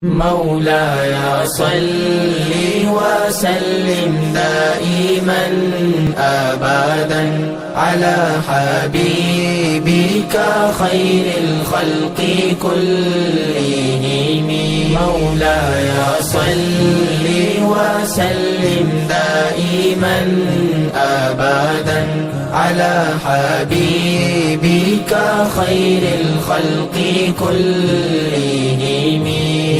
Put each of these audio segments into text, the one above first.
مولاي صل وسلم دائما أبدا على حبيبك خير الخلق كلهم. مولاي صل وسلم دائما أبدا على حبيبك خير الخلق كلهم.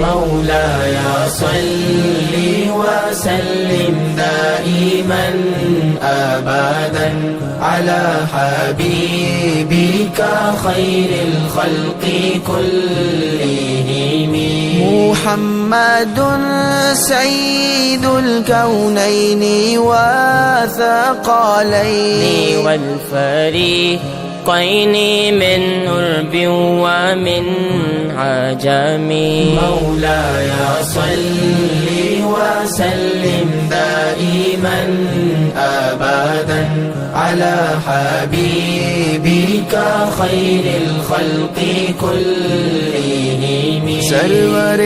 مولاي صل وسلم دائما أبدا على حبيبك خير الخلق كلهم. محمد سيد الكونين والثقلين والفريقين من عرب ومن عجم. مولاي صل وسلم دائما أبدا على حبيبك خير الخلق كلهم. سرور